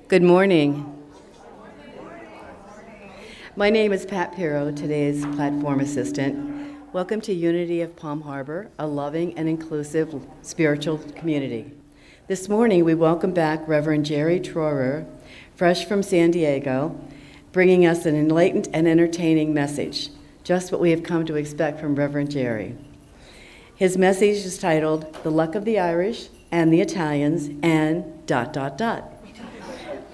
Good morning. My name is Pat Pirro, today's platform assistant. Welcome to Unity of Palm Harbor, a loving and inclusive spiritual community. This morning, we welcome back Reverend Jerry Troyer, fresh from San Diego, bringing us an enlightened and entertaining message, just what we have come to expect from Reverend Jerry. His message is titled, "The Luck of the Irish and the Italians and ...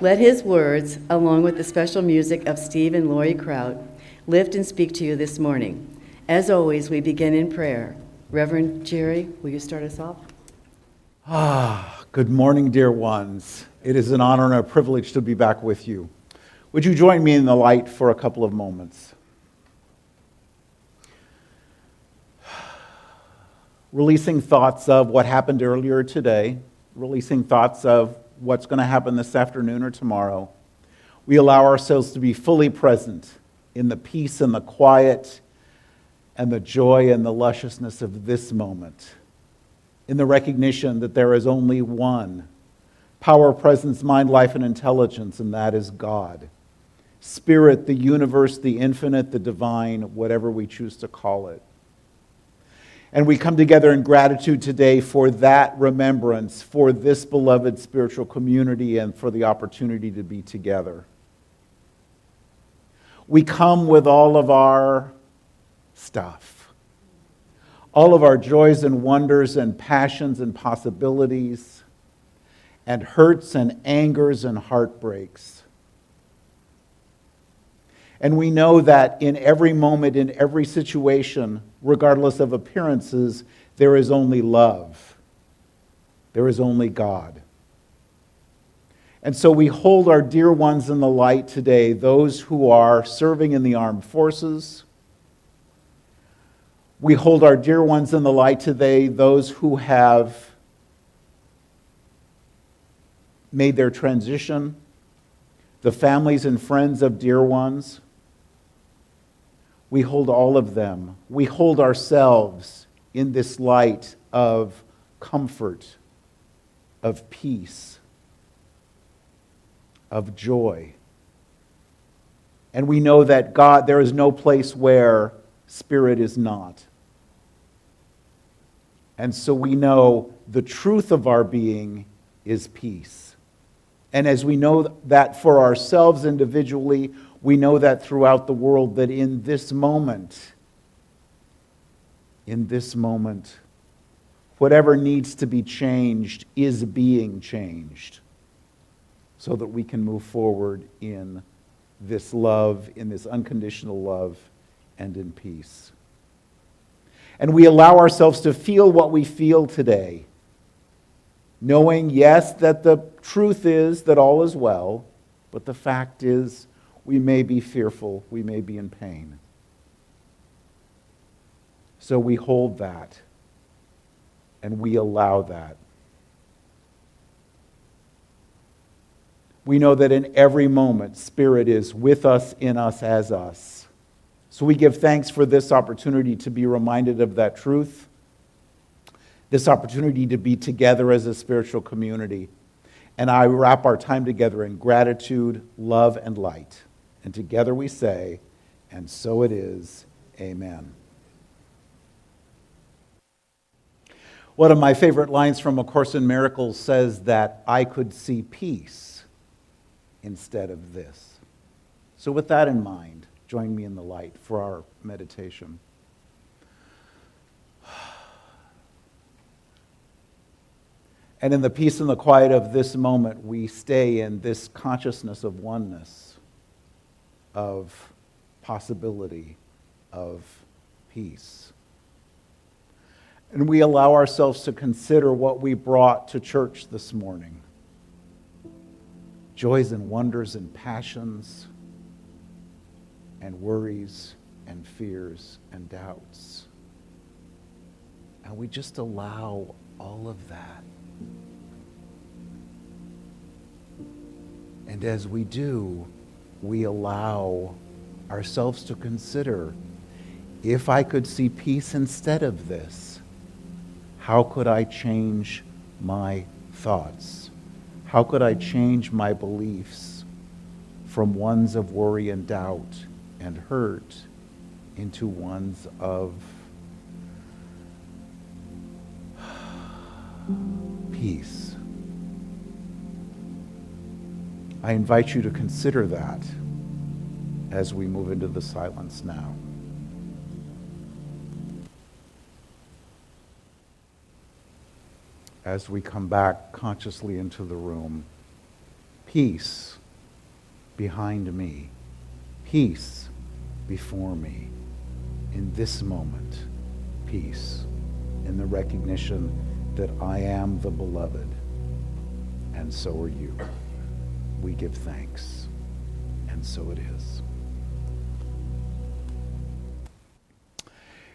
Let his words, along with the special music of Steve and Lori Kraut, lift and speak to you this morning. As always, we begin in prayer. Reverend Jerry, will you start us off? Good morning, dear ones. It is an honor and a privilege to be back with you. Would you join me in the light for a couple of moments? Releasing thoughts of what happened earlier today, releasing thoughts of what's going to happen this afternoon or tomorrow. We allow ourselves to be fully present in the peace and the quiet and the joy and the lusciousness of this moment, in the recognition that there is only one power, presence, mind, life, and intelligence, and that is God. Spirit, the universe, the infinite, the divine, whatever we choose to call it. And we come together in gratitude today for that remembrance, for this beloved spiritual community, and for the opportunity to be together. We come with all of our stuff, all of our joys and wonders and passions and possibilities, and hurts and angers and heartbreaks. And we know that in every moment, in every situation, regardless of appearances, there is only love. There is only God. And so we hold our dear ones in the light today, those who are serving in the armed forces. We hold our dear ones in the light today, those who have made their transition, the families and friends of dear ones. We hold all of them. We hold ourselves in this light of comfort, of peace, of joy. And we know that God, there is no place where Spirit is not. And so we know the truth of our being is peace. And as we know that for ourselves individually, we know that throughout the world, that in this moment, whatever needs to be changed is being changed so that we can move forward in this love, in this unconditional love, and in peace. And we allow ourselves to feel what we feel today, knowing, yes, that the truth is that all is well, but the fact is, we may be fearful, we may be in pain. So we hold that, and we allow that. We know that in every moment, Spirit is with us, in us, as us. So we give thanks for this opportunity to be reminded of that truth, this opportunity to be together as a spiritual community. And I wrap our time together in gratitude, love, and light. And together we say, and so it is, amen. One of my favorite lines from A Course in Miracles says that I could see peace instead of this. So with that in mind, join me in the light for our meditation. And in the peace and the quiet of this moment, we stay in this consciousness of oneness, of possibility, of peace. And we allow ourselves to consider what we brought to church this morning. Joys and wonders and passions and worries and fears and doubts. And we just allow all of that. And as we do, we allow ourselves to consider, if I could see peace instead of this, how could I change my thoughts? How could I change my beliefs from ones of worry and doubt and hurt into ones of peace? I invite you to consider that as we move into the silence now. As we come back consciously into the room, peace behind me, peace before me. In this moment, peace in the recognition that I am the beloved, and so are you. We give thanks, and so it is.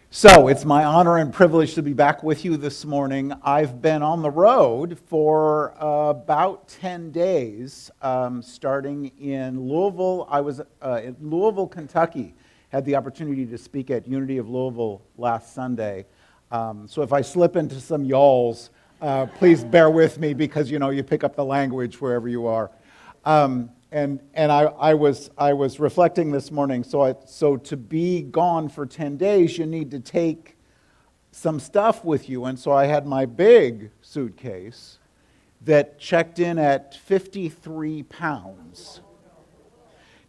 So it's my honor and privilege to be back with you this morning. I've been on the road for about 10 days, starting in Louisville. I was in Louisville, Kentucky. Had the opportunity to speak at Unity of Louisville last Sunday. So if I slip into some y'alls, please bear with me, because you pick up the language wherever you are. And I was reflecting this morning, so to be gone for 10 days, you need to take some stuff with you. And so I had my big suitcase that checked in at 53 pounds.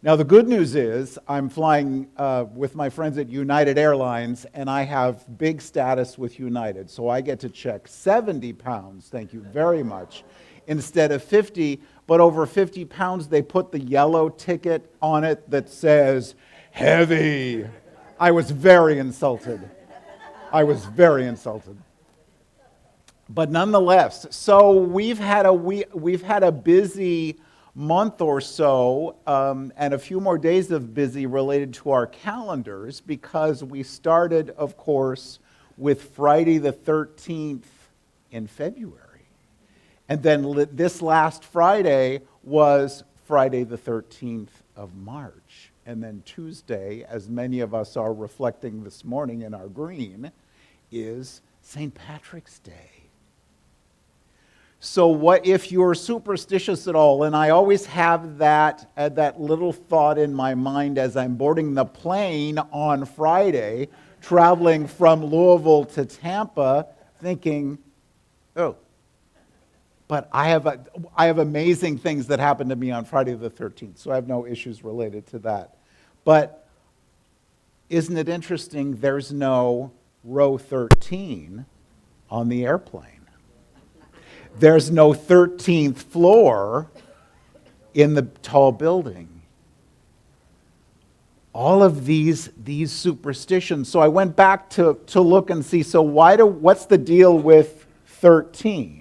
Now, the good news is I'm flying with my friends at United Airlines, and I have big status with United. So I get to check 70 pounds, thank you very much, instead of 50. But over 50 pounds, they put the yellow ticket on it that says, heavy. I was very insulted. But nonetheless, so we've had a busy month or so, and a few more days of busy related to our calendars, because we started, of course, with Friday the 13th in February. And then this last Friday was Friday the 13th of March. And then Tuesday, as many of us are reflecting this morning in our green, is St. Patrick's Day. So what if you're superstitious at all? And I always have that little thought in my mind as I'm boarding the plane on Friday, traveling from Louisville to Tampa, thinking, oh, but I have amazing things that happened to me on Friday the 13th, so I have no issues related to that. But isn't it interesting there's no row 13 on the airplane? There's no 13th floor in the tall building. All of these superstitions. So I went back to look and see, so what's the deal with 13?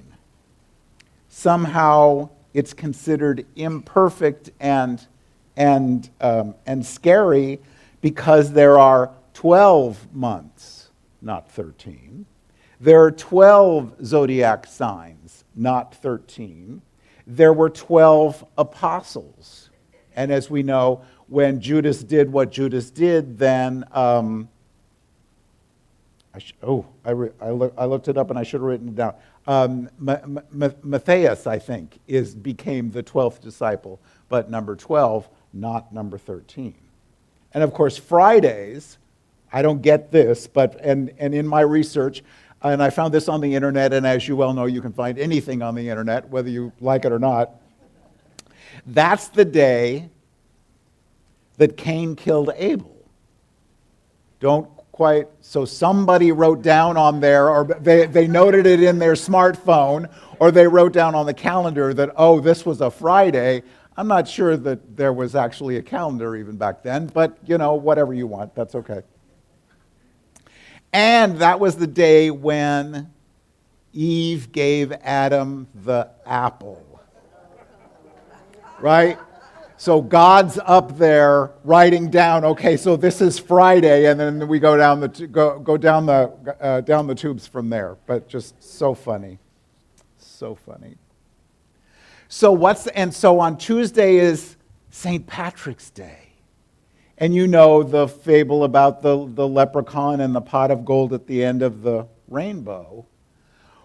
Somehow it's considered imperfect and scary because there are 12 months, not 13. There are 12 zodiac signs, not 13. There were 12 apostles. And as we know, when Judas did what Judas did, then I looked it up and I should have written it down. Matthias, I think, became the 12th disciple, but number 12, not number 13. And of course, Fridays, I don't get this, and in my research, and I found this on the internet, and as you well know, you can find anything on the internet, whether you like it or not. That's the day that Cain killed Abel. So somebody wrote down on there, or they noted it in their smartphone, or they wrote down on the calendar that, oh, this was a Friday. I'm not sure that there was actually a calendar even back then, but, whatever you want, that's okay. And that was the day when Eve gave Adam the apple. Right? So God's up there writing down, okay, so this is Friday, and then we go down the tubes from there. But just so funny. So funny. So on Tuesday is St. Patrick's Day. And you know the fable about the leprechaun and the pot of gold at the end of the rainbow,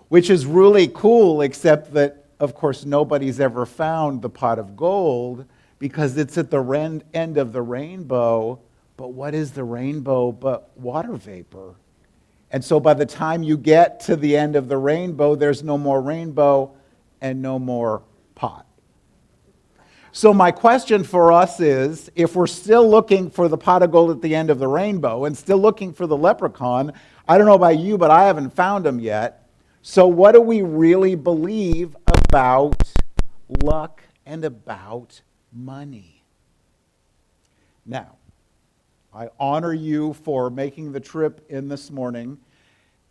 which is really cool, except that of course, nobody's ever found the pot of gold because it's at the end of the rainbow. But what is the rainbow but water vapor? And so by the time you get to the end of the rainbow, there's no more rainbow and no more pot. So my question for us is, if we're still looking for the pot of gold at the end of the rainbow and still looking for the leprechaun, I don't know about you, but I haven't found him yet. So what do we really believe about luck and about money? Now, I honor you for making the trip in this morning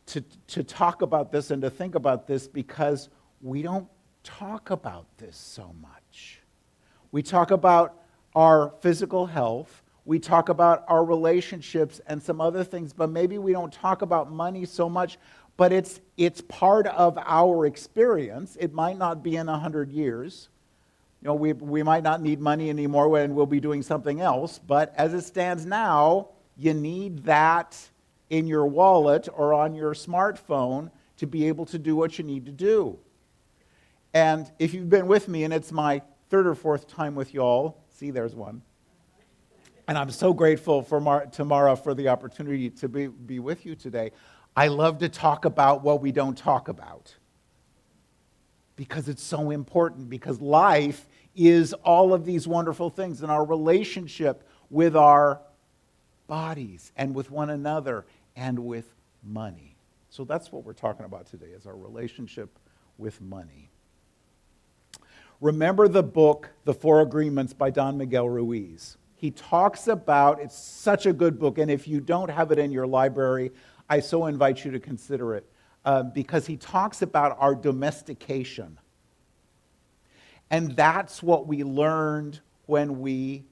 to talk about this and to think about this, because we don't talk about this so much. We talk about our physical health, we talk about our relationships and some other things, but maybe we don't talk about money so much, but it's part of our experience. It might not be in 100 years. You know, we might not need money anymore when we'll be doing something else, but as it stands now, you need that in your wallet or on your smartphone to be able to do what you need to do. And if you've been with me, and it's my third or fourth time with y'all, see, there's one. And I'm so grateful for Tamara for the opportunity to be with you today. I love to talk about what we don't talk about, because it's so important, because life is all of these wonderful things, and our relationship with our bodies and with one another and with money. So that's what we're talking about today, is our relationship with money. Remember the book, The Four Agreements by Don Miguel Ruiz. He talks about, it's such a good book, and if you don't have it in your library, I so invite you to consider it, because he talks about our domestication. And that's what we learned when we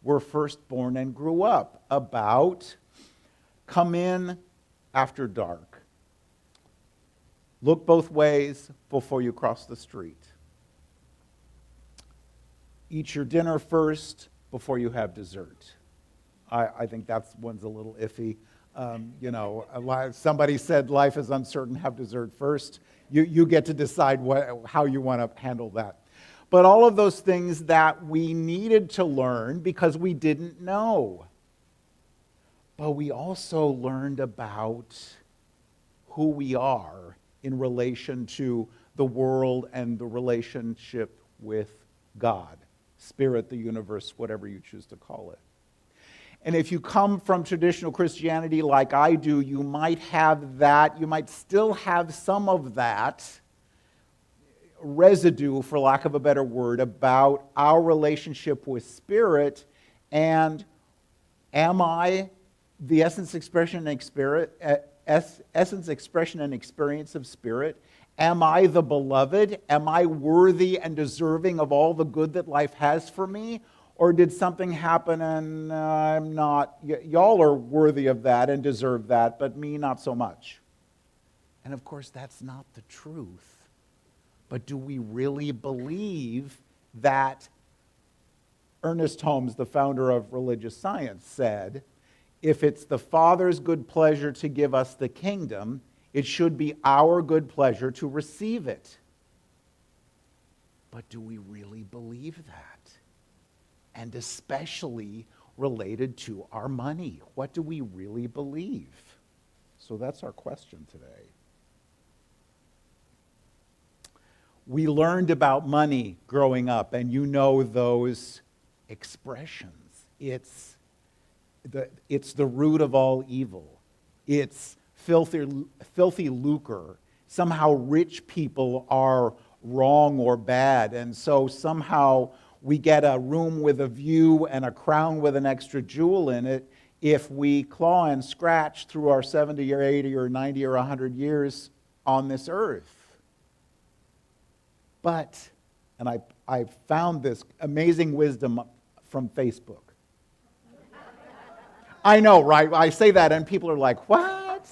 were first born and grew up, about come in after dark. Look both ways before you cross the street. Eat your dinner first before you have dessert. I think that one's a little iffy. Somebody said life is uncertain, have dessert first. You get to decide how you want to handle that. But all of those things that we needed to learn because we didn't know. But we also learned about who we are in relation to the world and the relationship with God, Spirit, the universe, whatever you choose to call it. And if you come from traditional Christianity like I do, you might have that, you might still have some of that residue, for lack of a better word, about our relationship with Spirit. And am I the essence, expression, and experience of Spirit? Am I the beloved? Am I worthy and deserving of all the good that life has for me? Or did something happen and I'm not? Y'all are worthy of that and deserve that, but me not so much. And of course, that's not the truth. But do we really believe that Ernest Holmes, the founder of religious science, said, if it's the Father's good pleasure to give us the kingdom, it should be our good pleasure to receive it. But do we really believe that? And especially related to our money. What do we really believe? So that's our question today. We learned about money growing up, and you know those expressions. It's the root of all evil. It's filthy lucre. Somehow rich people are wrong or bad, and so somehow we get a room with a view and a crown with an extra jewel in it if we claw and scratch through our 70 or 80 or 90 or 100 years on this earth. But, and I found this amazing wisdom from Facebook. I know, right? I say that and people are like, what?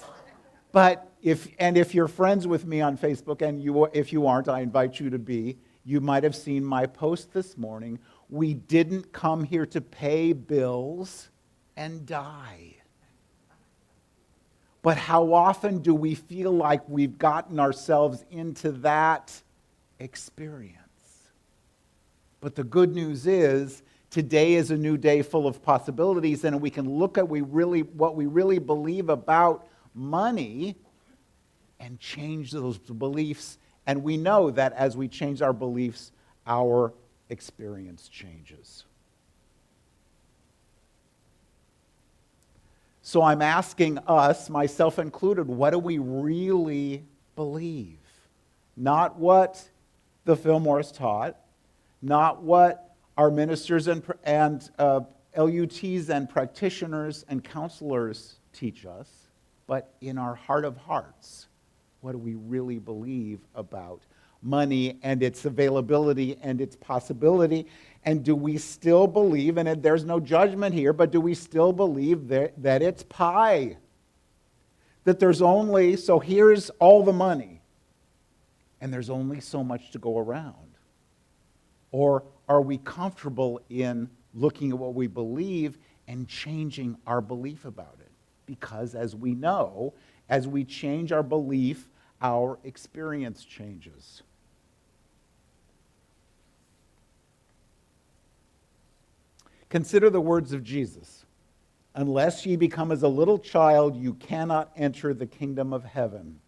But if you're friends with me on Facebook, and if you aren't, I invite you to be, you might have seen my post this morning. We didn't come here to pay bills and die. But how often do we feel like we've gotten ourselves into that experience. But the good news is, today is a new day full of possibilities, and we can look at what we really believe about money and change those beliefs. And we know that as we change our beliefs, our experience changes. So I'm asking us, myself included, what do we really believe? Not what the Fillmores taught, not what our ministers and LUTs and practitioners and counselors teach us, but in our heart of hearts, what do we really believe about money and its availability and its possibility? And do we still believe, and there's no judgment here, but do we still believe that it's pie? That there's only, so here's all the money, and there's only so much to go around? Or are we comfortable in looking at what we believe and changing our belief about it? Because as we know, as we change our belief, our experience changes. Consider the words of Jesus. Unless ye become as a little child, you cannot enter the kingdom of heaven.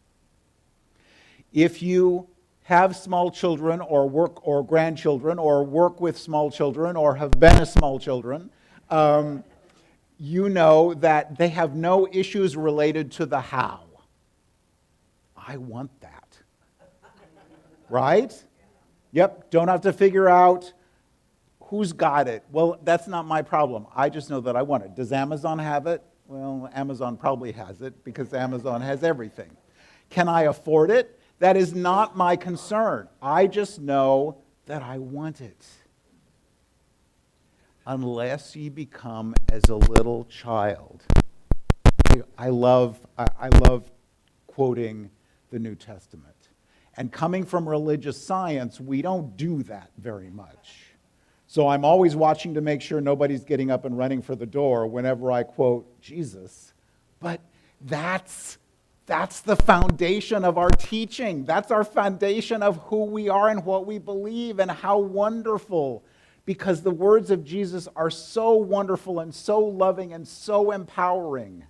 If you have small children or work or grandchildren or work with small children or have been a small children, you know that they have no issues related to the how. I want that. Right? Yep, don't have to figure out who's got it. Well, that's not my problem. I just know that I want it. Does Amazon have it? Well, Amazon probably has it because Amazon has everything. Can I afford it? That is not my concern. I just know that I want it. Unless ye become as a little child. I love quoting the New Testament. And coming from religious science, we don't do that very much. So I'm always watching to make sure nobody's getting up and running for the door whenever I quote Jesus. But that's the foundation of our teaching. That's our foundation of who we are and what we believe, and how wonderful. Because the words of Jesus are so wonderful and so loving and so empowering.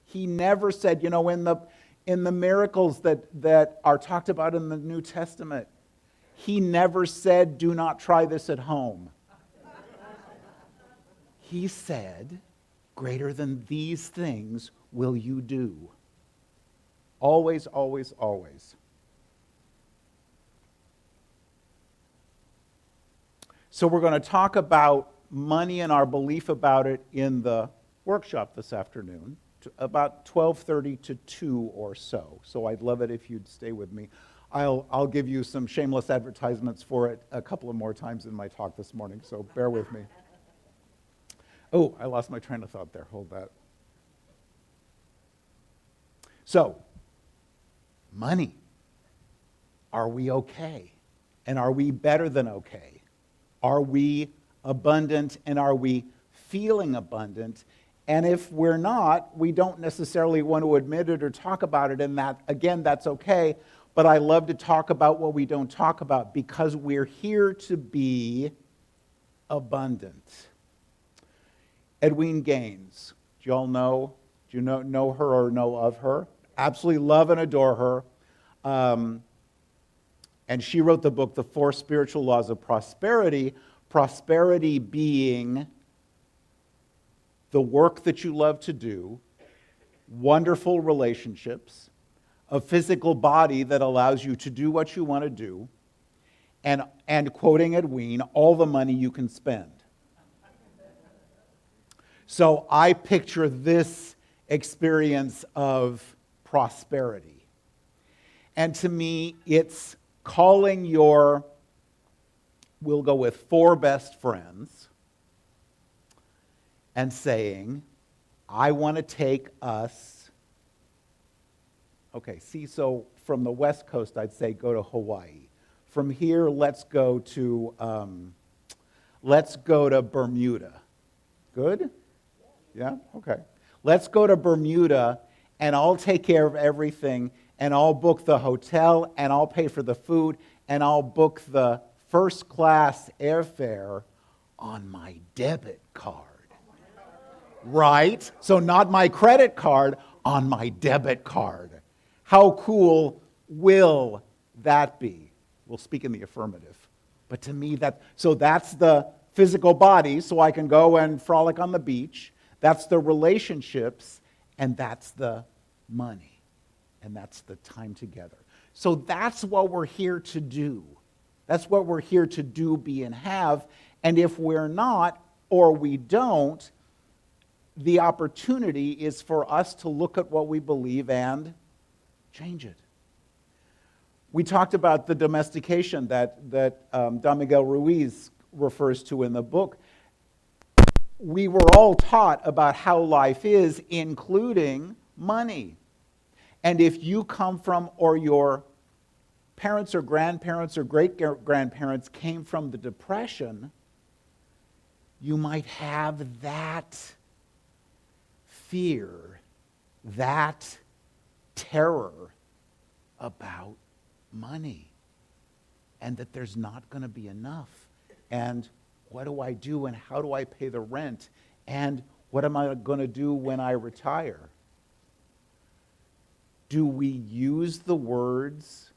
He never said, in the miracles that are talked about in the New Testament, he never said, do not try this at home. He said, greater than these things will you do. Always, always, always. So we're going to talk about money and our belief about it in the workshop this afternoon, about 12:30 to 2 or so. So I'd love it if you'd stay with me. I'll give you some shameless advertisements for it a couple of more times in my talk this morning, so bear with me. Oh, I lost my train of thought there. Hold that. So, money. Are we okay? And are we better than okay? Are we abundant, and are we feeling abundant? And if we're not, we don't necessarily want to admit it or talk about it, and that, again, that's okay. But I love to talk about what we don't talk about, because we're here to be abundant. Edwene Gaines, do you all know? Do you know her or know of her? Absolutely love and adore her. And she wrote the book, The Four Spiritual Laws of Prosperity. Prosperity being the work that you love to do, wonderful relationships, a physical body that allows you to do what you want to do, and quoting Edwene, all the money you can spend. So I picture this experience of prosperity. And to me, it's calling we'll go with 4 best friends, and saying, I want to take us. Okay, so from the West Coast, I'd say go to Hawaii. From here, let's go to Bermuda. Good? Yeah? Okay. Let's go to Bermuda, and I'll take care of everything, and I'll book the hotel, and I'll pay for the food, and I'll book the first class airfare on my debit card. Right? So not my credit card, on my debit card. How cool will that be? We'll speak in the affirmative. But to me, that's the physical body, so I can go and frolic on the beach. That's the relationships, and that's the money. And that's the time together. So that's what we're here to do. That's what we're here to do, be, and have. And if we're not, or we don't, the opportunity is for us to look at what we believe and change it. We talked about the domestication that Don Miguel Ruiz refers to in the book. We were all taught about how life is, including money. And if you come from, or your parents or grandparents or great-grandparents came from the Depression, you might have that fear, that terror about money, and that there's not going to be enough. And what do I do, and how do I pay the rent? And what am I going to do when I retire? Do we use the words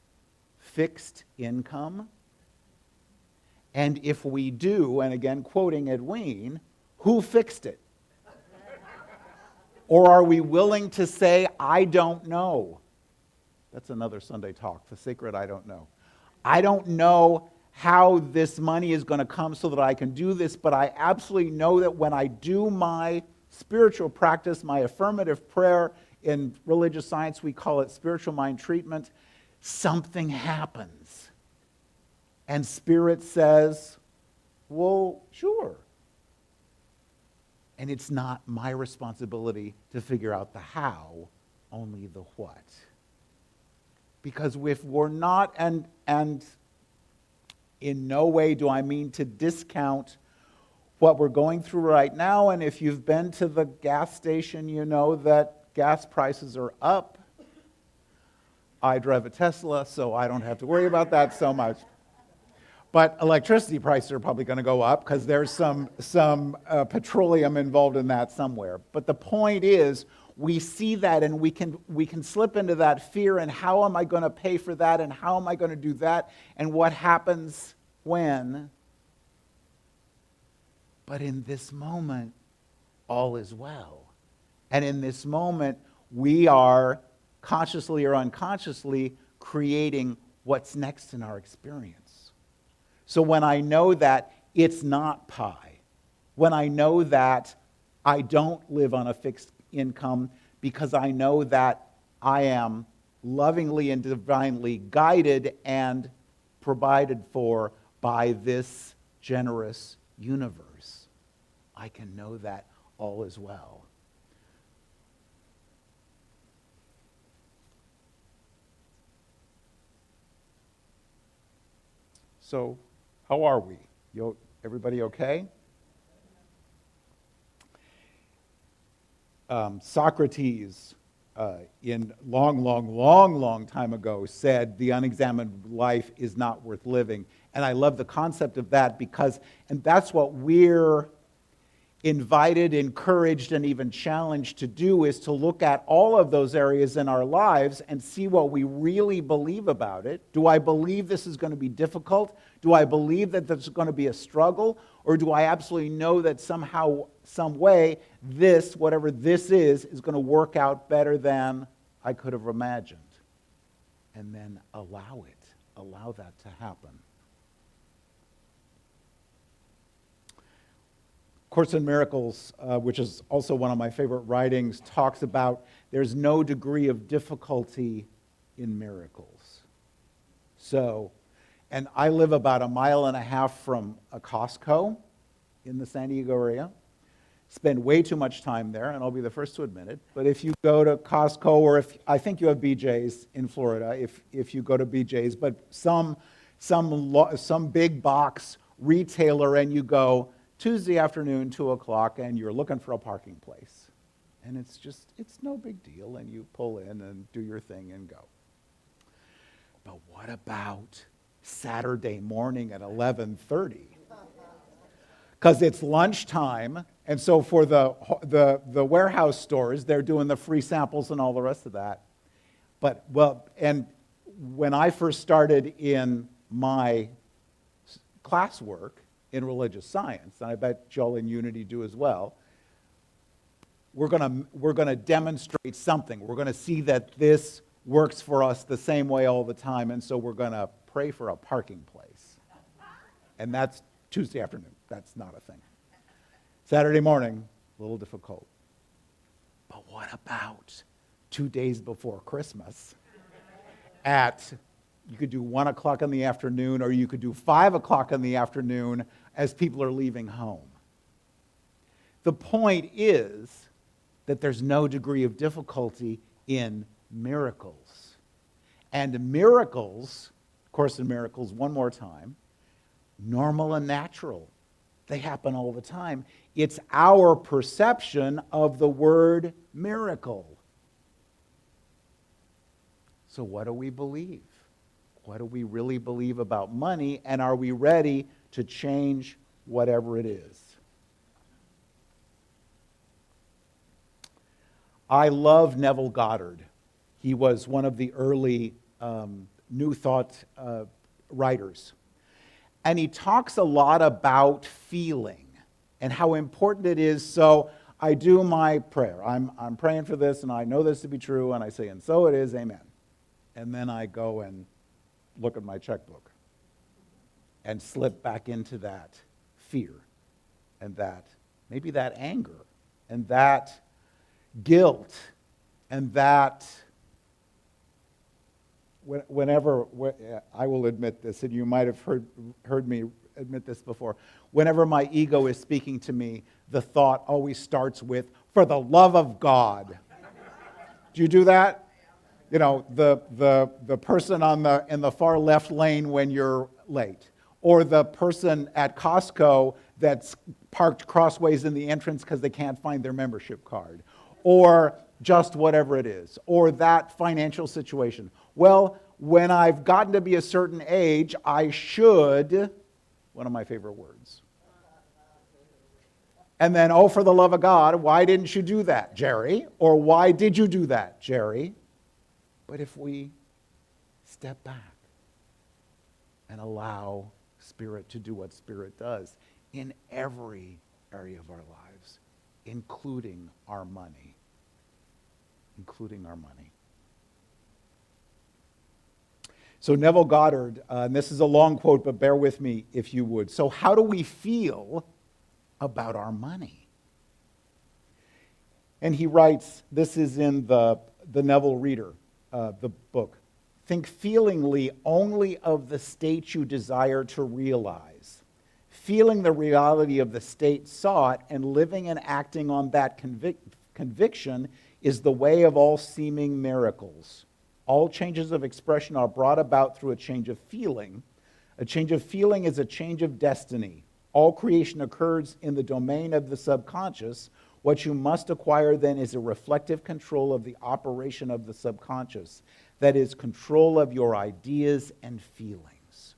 fixed income? And if we do, and again quoting Edwene, who fixed it? Or are we willing to say, I don't know? That's another Sunday talk, the sacred I don't know. I don't know how this money is going to come so that I can do this, but I absolutely know that when I do my spiritual practice, my affirmative prayer, in religious science we call it spiritual mind treatment, something happens. And Spirit says, well, sure. And it's not my responsibility to figure out the how, only the what. Because if we're not, and in no way do I mean to discount what we're going through right now, and if you've been to the gas station, you know that gas prices are up. I drive a Tesla, so I don't have to worry about that so much. But electricity prices are probably going to go up because there's some petroleum involved in that somewhere. But the point is, we see that and we can slip into that fear, and how am I going to pay for that, and how am I going to do that, and what happens when? But in this moment, all is well. And in this moment, we are consciously or unconsciously creating what's next in our experience. So when I know that it's not pie, when I know that I don't live on a fixed income because I know that I am lovingly and divinely guided and provided for by this generous universe, I can know that all is well. So, how are we? Everybody okay? Socrates, in long time ago, said the unexamined life is not worth living. And I love the concept of that and that's what we're invited, encouraged, and even challenged to do, is to look at all of those areas in our lives and see what we really believe about it. Do I believe this is going to be difficult? Do I believe that there's going to be a struggle? Or do I absolutely know that somehow, some way, this, whatever this is going to work out better than I could have imagined? And then allow that to happen. Course in Miracles, which is also one of my favorite writings, talks about there's no degree of difficulty in miracles. So, and I live about 1.5 miles from a Costco in the San Diego area. Spend way too much time there, and I'll be the first to admit it. But if you go to Costco, or I think you have BJ's in Florida, if you go to BJ's, but some big box retailer, and you go Tuesday afternoon, 2 o'clock, and you're looking for a parking place. And it's no big deal, and you pull in and do your thing and go. But what about Saturday morning at 11:30. Because it's lunchtime, and so for the warehouse stores, they're doing the free samples and all the rest of that. And when I first started in my classwork in religious science, and I bet Joel and Unity do as well, we're gonna demonstrate something. We're gonna see that this works for us the same way all the time, and so we're gonna pray for a parking place. And that's Tuesday afternoon. That's not a thing. Saturday morning, a little difficult. But what about 2 days before Christmas you could do 1 o'clock in the afternoon, or you could do 5 o'clock in the afternoon as people are leaving home. The point is that there's no degree of difficulty in miracles. And miracles, Course in Miracles one more time, normal and natural. They happen all the time. It's our perception of the word miracle. So what do we believe? What do we really believe about money? And are we ready to change whatever it is? I love Neville Goddard. He was one of the early New Thought writers. And he talks a lot about feeling and how important it is. So I do my prayer. I'm praying for this, and I know this to be true, and I say, and so it is, amen. And then I go and look at my checkbook and slip back into that fear and that, maybe that anger and that guilt and that, whenever, I will admit this, and you might have heard me admit this before, whenever my ego is speaking to me, the thought always starts with, for the love of God. Do you do that? You know, the person in the far left lane when you're late, or the person at Costco that's parked crossways in the entrance because they can't find their membership card, or just whatever it is, or that financial situation. Well, when I've gotten to be a certain age, I should, one of my favorite words. And then, oh, for the love of God, why didn't you do that, Jerry? Or why did you do that, Jerry? But if we step back and allow Spirit to do what Spirit does in every area of our lives, including our money. So Neville Goddard, and this is a long quote, but bear with me if you would. So how do we feel about our money? And he writes, this is in the Neville Reader, the book. Think feelingly only of the state you desire to realize. Feeling the reality of the state sought and living and acting on that conviction is the way of all seeming miracles. All changes of expression are brought about through a change of feeling. A change of feeling is a change of destiny. All creation occurs in the domain of the subconscious. What you must acquire then is a reflective control of the operation of the subconscious. That is, control of your ideas and feelings.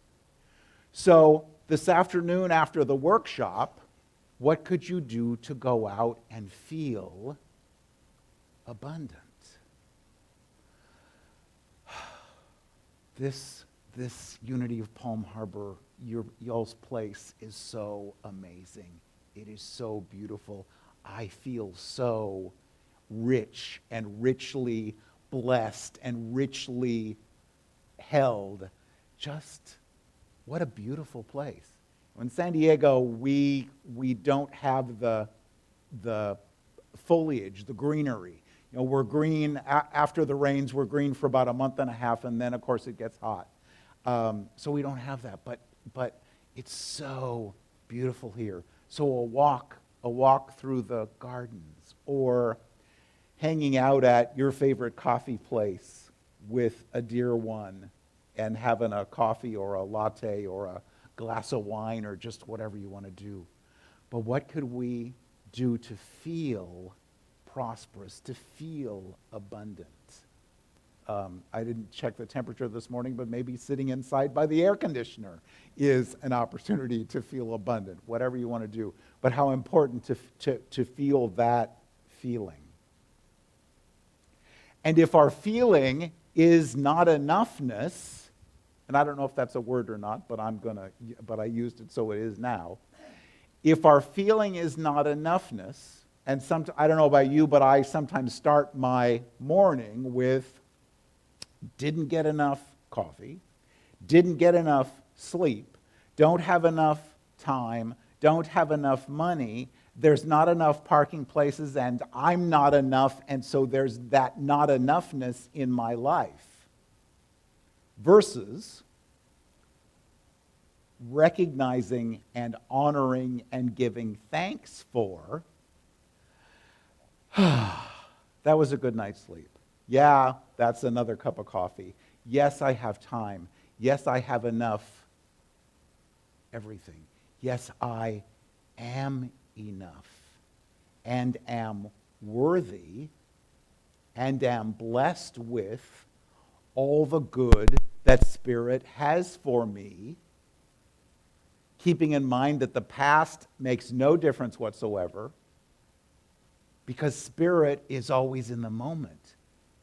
So, this afternoon after the workshop, what could you do to go out and feel abundant? This Unity of Palm Harbor, y'all's place is so amazing. It is so beautiful. I feel so rich and richly blessed and richly held. Just what a beautiful place. In San Diego, we don't have the foliage, the greenery. You know, we're green after the rains. We're green for about a month and a half, and then of course it gets hot. So we don't have that, but it's so beautiful here. So a walk through the gardens, or hanging out at your favorite coffee place with a dear one and having a coffee or a latte or a glass of wine or just whatever you want to do. But what could we do to feel prosperous, to feel abundant? I didn't check the temperature this morning, but maybe sitting inside by the air conditioner is an opportunity to feel abundant, whatever you want to do. But how important to feel that feeling. And if our feeling is not enoughness, and I don't know if that's a word or not, but I used it so it is now. If our feeling is not enoughness, and I don't know about you, but I sometimes start my morning with didn't get enough coffee, didn't get enough sleep, don't have enough time, don't have enough money, there's not enough parking places, and I'm not enough, and so there's that not enoughness in my life. Versus recognizing and honoring and giving thanks for, that was a good night's sleep. Yeah, that's another cup of coffee. Yes, I have time. Yes, I have enough everything. Yes, I am enough and am worthy and am blessed with all the good that Spirit has for me, keeping in mind that the past makes no difference whatsoever because Spirit is always in the moment.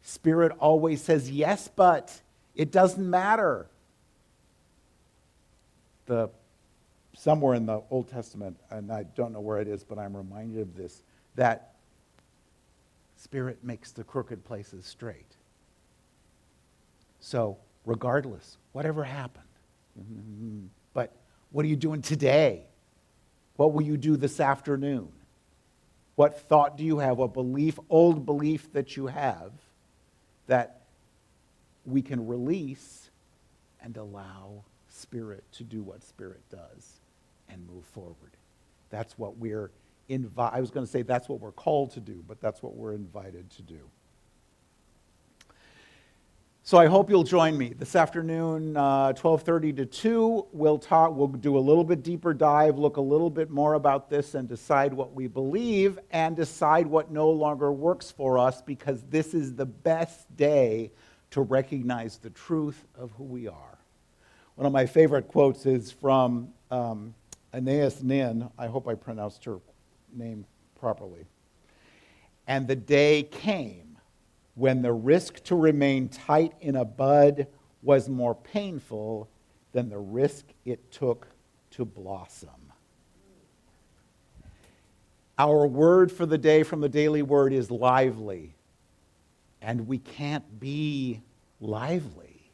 Spirit always says, yes, but it doesn't matter. Somewhere in the Old Testament, and I don't know where it is, but I'm reminded of this, that Spirit makes the crooked places straight. So, regardless, whatever happened, but what are you doing today? What will you do this afternoon? What thought do you have, what old belief that you have that we can release and allow Spirit to do what Spirit does and move forward. That's what I was going to say that's what we're called to do, but that's what we're invited to do. So I hope you'll join me this afternoon, 12:30 to 2. We'll do a little bit deeper dive, look a little bit more about this and decide what we believe and decide what no longer works for us, because this is the best day to recognize the truth of who we are. One of my favorite quotes is from Anais Nin. I hope I pronounced her name properly. And the day came when the risk to remain tight in a bud was more painful than the risk it took to blossom. Our word for the day from the Daily Word is lively. And we can't be lively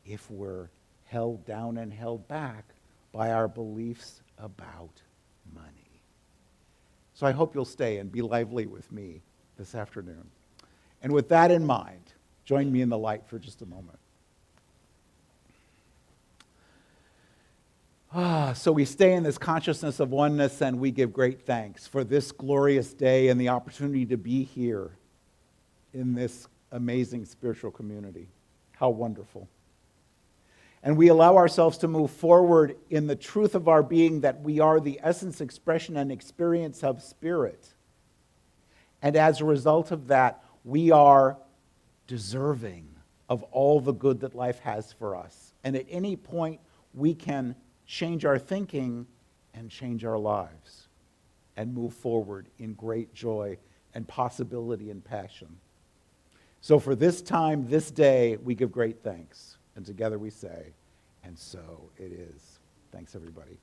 if we're held down and held back by our beliefs about money. So I hope you'll stay and be lively with me this afternoon. And with that in mind, join me in the light for just a moment. So we stay in this consciousness of oneness, and we give great thanks for this glorious day and the opportunity to be here in this amazing spiritual community. How wonderful. And we allow ourselves to move forward in the truth of our being, that we are the essence, expression, and experience of Spirit. And as a result of that, we are deserving of all the good that life has for us. And at any point, we can change our thinking and change our lives and move forward in great joy and possibility and passion. So for this time, this day, we give great thanks. And together we say, and so it is. Thanks, everybody.